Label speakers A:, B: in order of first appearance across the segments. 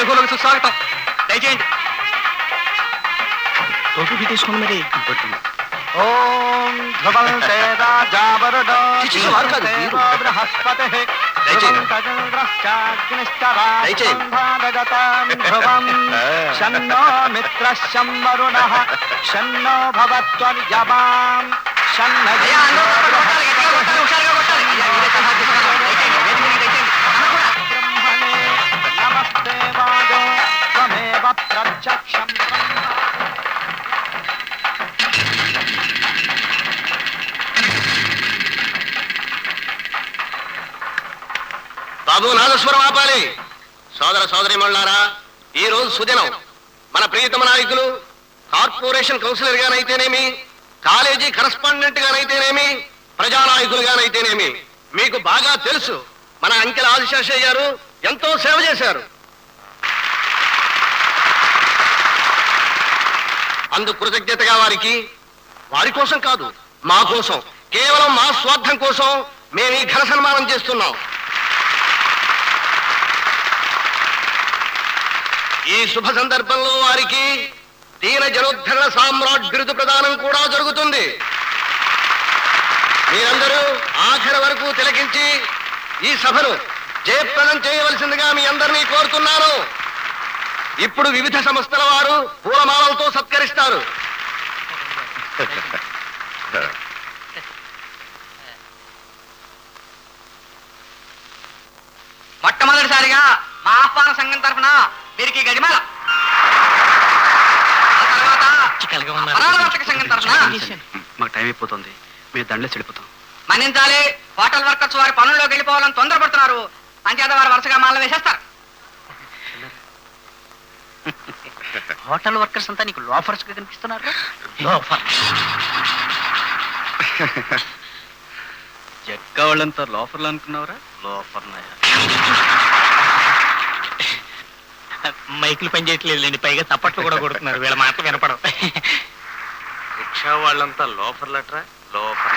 A: హరిహోలకు సుస్వాగతం. దయచేయండి. టోపీ తీసుకోండి మరి.
B: ఓం ధ్రువం తేజావరుడో బృహస్పతిః ధ్రువం తజంద్రశ్చాగ్నిశ్చరాజతాం ధ్రువం శన్నో మిత్రశం వరుణః శన్నో భవత్వర్యమాం బ్రహ్మణే నమస్తే వాదో త్వమేవ ప్రత్యక్షం
C: బాబు నాదస్వరం ఆపాలి. సోదర సోదరిమణులారా, ఈ రోజు సుదినం. మన ప్రియతమ నాయకులు కార్పొరేషన్ కౌన్సిలర్ గానైతేనేమి, కాలేజీ కరస్పాండెంట్ గానైతేనేమి, ప్రజానాయకులుగానైతేనేమి మీకు బాగా తెలుసు మన అంకెల ఆదిశేషయ్య గారు ఎంతో సేవ చేశారు. అందుకు కృతజ్ఞతగా వారి కోసం కాదు, మా కోసం, కేవలం మా స్వార్థం కోసం మేము ఈ ఘన సన్మానం చేస్తున్నాం. ఈ శుభ సందర్భంలో వారికి దీన జనోద్ధరణ సామ్రాట్ బిరుదు ప్రదానం కూడా జరుగుతుంది. మీరందరూ ఆఖరి వరకు తిలకించి ఈ సభను జయప్రదం చేయవలసిందిగా మీ అందరినీ కోరుతున్నాను. ఇప్పుడు వివిధ సంస్థల వారు పూలమాలలతో సత్కరిస్తారు.
A: మొట్టమొదటిసారిగా మా ఆహ్వాన సంఘం తరఫున వీరికి గడిమాల, సంఘం తరఫున
B: మాకు టైం అయిపోతుంది, మీరు దండలే చెడిపోతాం.
A: మన్నించాలి. హోటల్ వర్కర్స్ వారి పనుల్లోకి వెళ్ళిపోవాలని తొందరపడుతున్నారు. అంచేత వారు వరుసగా మాల వేసేస్తారు.
B: హోటల్ వర్కర్స్ అంతా నీకు లోఫర్స్ గా కనిపిస్తున్నారు. జక్క వాళ్ళంతా లోఫర్లు అనుకున్నావురా? లోఫర్
A: మైకులు పనిచేయట్లేదు లేండి, పైగా చప్పట్లు కూడా కొడుతున్నారు. వీళ్ళ మాటలు వినపడవు.
B: రిక్షా వాళ్ళంతా లోఫర్లట్రా. లోఫర్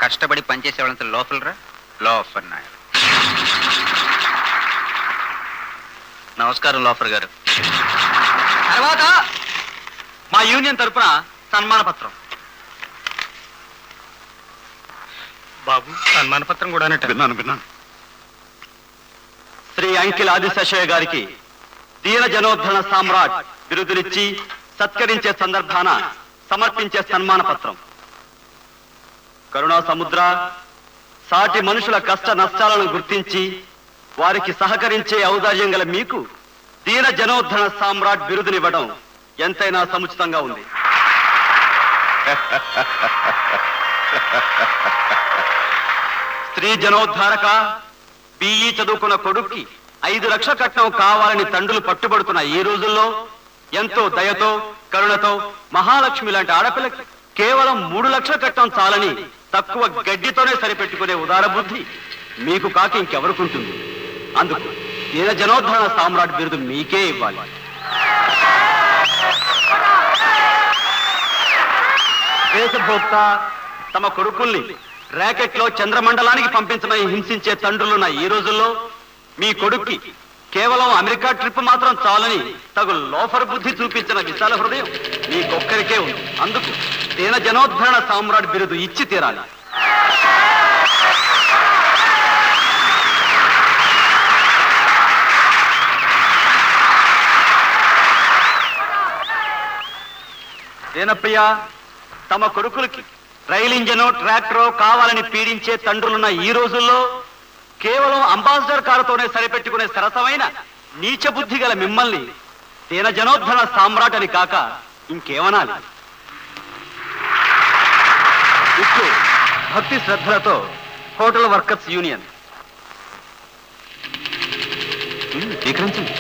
B: కష్టపడి పనిచేసే వాళ్ళంతా లోఫర్లరా. లోఫర్ నాయ. నమస్కారం లోఫర్ గారు.
A: తర్వాత
B: మా యూనియన్ తరఫున సన్మాన పత్రం.
A: బాబు సన్మాన పత్రం కూడా
B: విన్నాను. శ్రీ అంకిల ఆదిశేషయ్య గారికి దీన జనోద్ధరణ సామ్రాట్ బిరుదులిచ్చి సత్కరించే సందర్భాన సమర్పించే సన్మాన పత్రం. కరుణా సముద్ర సాటి మనుషుల కష్ట నష్టాలను గుర్తించి వారికి సహకరించే ఔదార్యం గల మీకు దీన జనోద్ధరణ సామ్రాట్ బిరుదునివ్వడం ఎంతైనా సముచితంగా ఉంది. స్త్రీ జనోద్ధారక బిఈ చదువుకున్న కొడుక్కి 5 లక్షల కట్నం కావాలని తండ్రులు పట్టుబడుతున్న ఈ రోజుల్లో ఎంతో దయతో కరుణతో మహాలక్ష్మి లాంటి ఆడపిల్లకి కేవలం 3 లక్షల కట్నం చాలని తక్కువ గడ్డితోనే సరిపెట్టుకునే ఉదార బుద్ధి మీకు కాకి ఇంకెవరుకుంటుంది. అందుకు దీన జనోద్ధరణ సామ్రాట్ బిరుదు మీకే ఇవ్వాలి. దేశభోక్త తమ కొడుకుల్ని ర్యాకెట్ లో చంద్రమండలానికి పంపించమని హింసించే తండ్రులున్న ఈ రోజుల్లో మీ కొడుక్కి కేవలం అమెరికా ట్రిప్ మాత్రం చాలని తగు లోఫర్ బుద్ధి చూపించిన విశాల హృదయం మీకొక్కరికే ఉంది. అందుకు దీన జనోద్ధరణ సామ్రాట్ బిరుదు ఇచ్చి తీరాలి. దీనప్రియ తమ కొడుకులకి రైలు ఇంజనో ట్రాక్టరో కావాలని పీడించే తండ్రులున్న ఈ రోజుల్లో కేవలం అంబాసిడర్ కారుతోనే సరిపెట్టుకునే సరసమైన నీచ బుద్ధి గల మిమ్మల్ని దీన జనోద్ధరణ సామ్రాట్ అని కాక ఇంకేమనాలి. ఇప్పుడు భక్తి శ్రద్ధలతో హోటల్ వర్కర్స్ యూనియన్ స్వీకరించండి.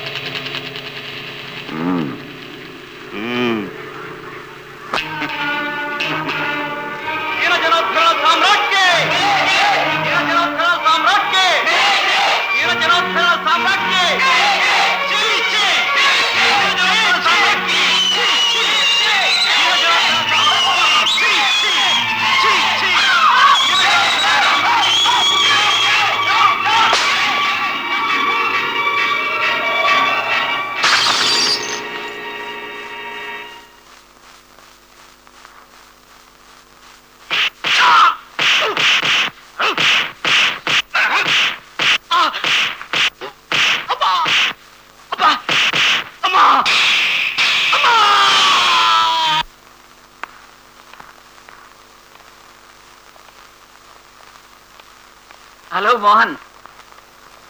A: హలో మోహన్.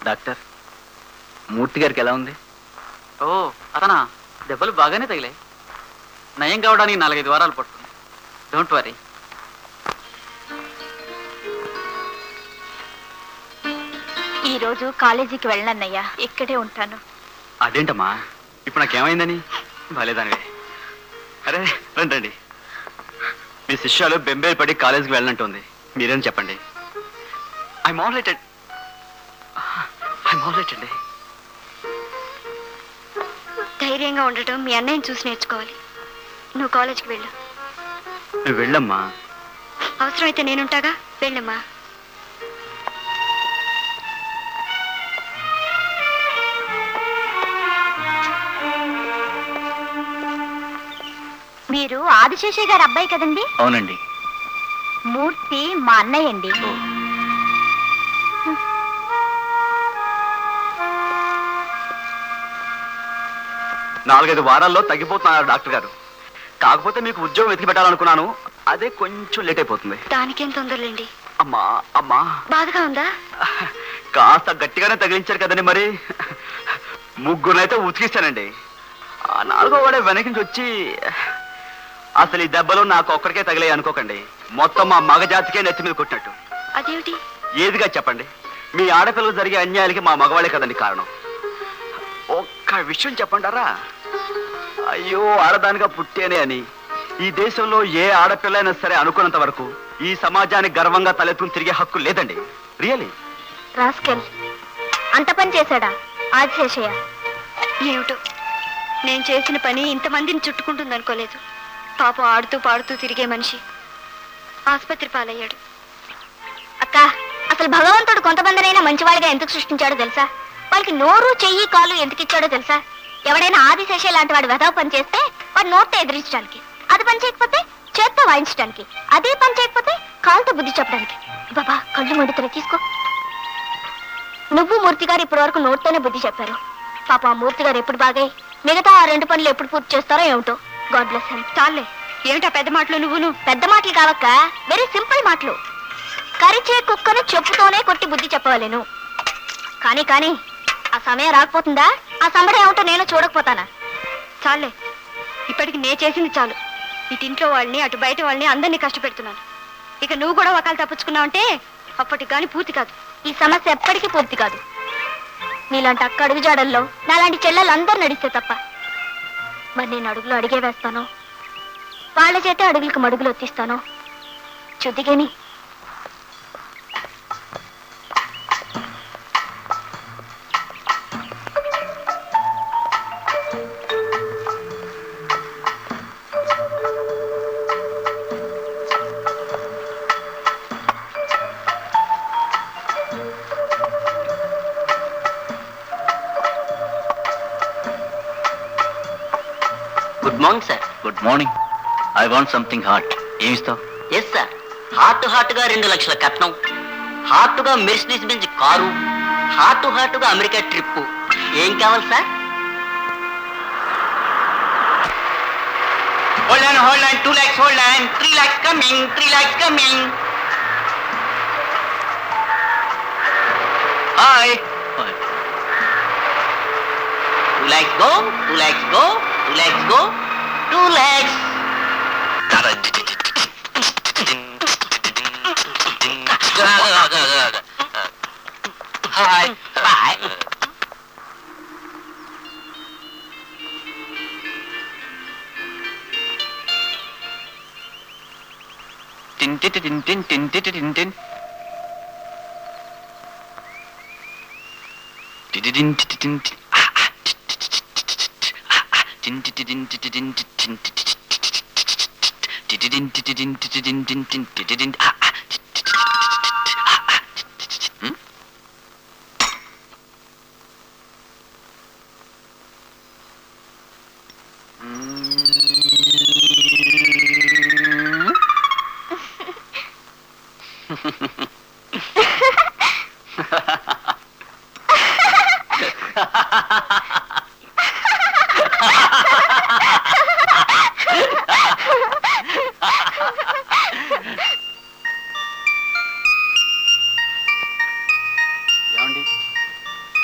B: డాక్టర్, మూర్తి గారికి ఎలా ఉంది?
A: ఓ అతనా, దెబ్బలు బాగానే తగిలాయి. నయం కావడానికి 4-5 వారాలు పడుతుంది. Don't worry.
D: ఈ రోజు కాలేజీకి వెళ్ళనన్నయ్యా, ఇక్కడే ఉంటాను.
B: అదేంటమ్మా, ఇప్పుడు నాకేమైందని? బాలేదానివే. అరే రండి, మీ శిష్యాలు బెంబేలు పడి కాలేజీకి వెళ్ళనంటుంది. మీరేం చెప్పండి. ఐఎమ్ ఆల్ రైట్ అండి.
D: ధైర్యంగా ఉండటం మీ అన్నయ్యని చూసి నేర్చుకోవాలి. నువ్వు కాలేజీకి వెళ్ళు.
B: నువ్వు వెళ్ళమ్మా.
D: అవసరమైతే నేనుంటాగా, వెళ్ళమ్మా. మీరు ఆదిశేషయ్య గారి అబ్బాయి కదండి?
B: అవునండి.
D: మూర్తి మా అన్నయ్య అండి.
B: 4-5 వారాల్లో తగ్గిపోతున్నారు డాక్టర్ గారు. కాకపోతే మీకు ఉద్యోగం వెతికి పెట్టాలనుకున్నాను, అదే కొంచెం లేట్ అయిపోతుంది.
D: దానికేం తొందరలేండి.
B: అమ్మా అమ్మా,
D: బాధగా ఉందా?
B: కాస్త గట్టిగానే తగిలించారు కదండి. మరి ముగ్గునైతే ఉతికిస్తానండి. ఆ 4వ వాడే వెనక నుంచి వచ్చి, అసలు ఈ దెబ్బలు నాకు ఒక్కడికే తగిలాయి అనుకోకండి, మొత్తం మా మగజాతికే నెత్తి మీద కొట్టినట్టు.
D: అదేమిటి?
B: ఏదిగా చెప్పండి. మీ ఆడపిల్లలు జరిగే అన్యాయాలకి మా మగవాళ్ళే కదండి కారణం. ఒక్క విషయం చెప్పండారా, అయ్యో ఆడదానిగా పుట్టేనే అని ఈ దేశంలో ఏ ఆడపిల్లైనా సరే అనుకున్నంత వరకు ఈ సమాజానికి గర్వంగా తలెత్తుకుని తిరిగే హక్కు లేదండి. రియలీ.
D: రాస్కెల్, అంత పని చేశాడా ఆదిశేషయ్య? ఏమిటో, నేను చేసిన పని ఇంతమందిని చుట్టుకుంటుంది అనుకోలేదు. పాపం ఆడుతూ పాడుతూ తిరిగే మనిషి ఆసుపత్రి పాలయ్యాడు. అక్క, అసలు భగవంతుడు కొంతమందినైనా మంచివాడిగా ఎందుకు సృష్టించాడో తెలుసా? వాళ్ళకి నోరు, చెయ్యి, కాలు ఎందుకు ఇచ్చాడో తెలుసా? ఎవడైనా ఆదిశేషయ్య లాంటి వాడు వెధవ పని చేస్తే వాడు నోట్తో ఎదిరించడానికి, అది పని చేయకపోతే చేత్తో వాయించడానికి, అదే పని చేయకపోతే కాలుతో బుద్ధి చెప్పడానికి. బాబా, కళ్ళు మండుతలే, తీసుకో. నువ్వు మూర్తి గారు ఇప్పటి వరకు నోట్తోనే బుద్ధి చెప్పారు. పాప, ఆ మూర్తి గారు ఎప్పుడు బాగాయి మిగతా ఆ 2 పనులు ఎప్పుడు పూర్తి చేస్తారో ఏమిటో. God bless him. చాలే, ఏమిటా పెద్ద మాటలు? నువ్వు పెద్ద మాటలు కావక్క, వెరీ సింపుల్ మాటలు. కరిచే కుక్కను చెప్పుతోనే కొట్టి బుద్ధి చెప్పవలేను. కానీ ఆ సమయం రాకపోతుందా? ఆ సంబరం ఏమిటో నేను చూడకపోతానా? చాలే, ఇప్పటికి నే చేసింది చాలు. ఇటు ఇంట్లో వాళ్ళని, అటు బయట వాళ్ళని అందరినీ కష్టపెడుతున్నాను. ఇక నువ్వు కూడా ఒకళ్ళు తప్పించుకున్నావంటే అప్పటికి కానీ పూర్తి కాదు. ఈ సమస్య ఎప్పటికీ పూర్తి కాదు. నీలాంటి అక్క అడుగు జాడల్లో నాలాంటి చెల్లెలు అందరూ నడిస్తే తప్ప. మరి నేను అడుగులు అడిగే వేస్తాను, వాళ్ళ చేతే అడుగులకు మడుగులు వచ్చిస్తాను. చుద్దిగేని.
E: Good morning sir.
B: Good morning. I want something hot. ఏమి ఇస్తావు?
E: Yes sir. హార్ట్గా 2 లక్షల కట్నం, హార్ట్గా మెర్సిడీస్ బెంజ్ కారు, హార్ట్గా అమెరికా ట్రిప్. ఏం కావాలి సార్? Hold on 2 lakhs, hold on 3 lakhs coming, 3 lakhs coming. Hi. 2 lakhs go, 2 lakhs go, 2 lakhs go, 2 lakhs. Hi. Bye.
B: Tin tin tin tin tin tin tin tin. Tin tin tin tin. Tin tin tin tin tin tin. Tin tin tin tin tin.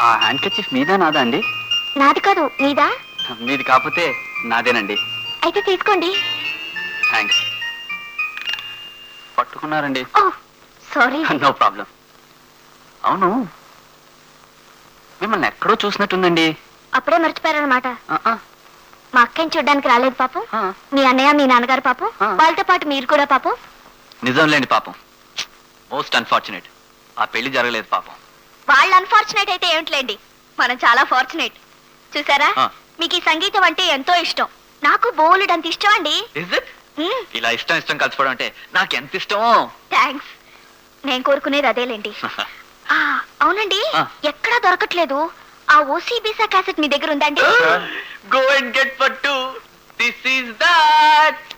A: ఆ hand kerchief మీదా నాదా అండి?
D: నాది కాదు మీదా?
A: మీది కాకపోతే నాదేనండి.
D: అయితే తీసుకోండి.
A: థ్యాంక్స్. పట్టుకున్నారండి.
D: Oh sorry.
A: No problem. అవును, మిమ్మల్ని ఎక్కడో చూసినట్టుందండి.
D: అప్పుడే మర్చిపోయారనమాట.
A: ఆ,
D: మా అక్కని చూడ్డానికి రాలేదు పాపం.
A: ఆ.
D: మీ అన్నయ్య మీ నాన్నగారు పాపం,
A: ఆ.
D: వాళ్ళతో పాటు మీరు కూడా పాపం.
A: నిజం లేండి పాపం. Most unfortunate. ఆ పెళ్లి జరగలేదు పాపం.
D: వాళ్ళు అన్ఫార్చునేట్ అయితే ఏమిట్లేండి, మనం చాలా ఫార్చునేట్. చూసారా,
A: ఆ.
D: మీకు ఈ సంగీతం అంటే ఎంతో ఇష్టం. నాకు బోలెడు అంత ఇష్టం అండి.
A: Is it? ఇలా ఇష్టం కలిసిపోవడం అంటే నాకు ఎంత ఇష్టమో.
D: థ్యాంక్స్. నేను కోరుకునేది అదేలేండి. అవునండి,
A: ఆ.
D: ఎక్కడా దొరకట్లేదు. ఆ ఓసీబీసా క్యాసెట్ మీ దగ్గర ఉందండి?
A: Go and get for two. This is that.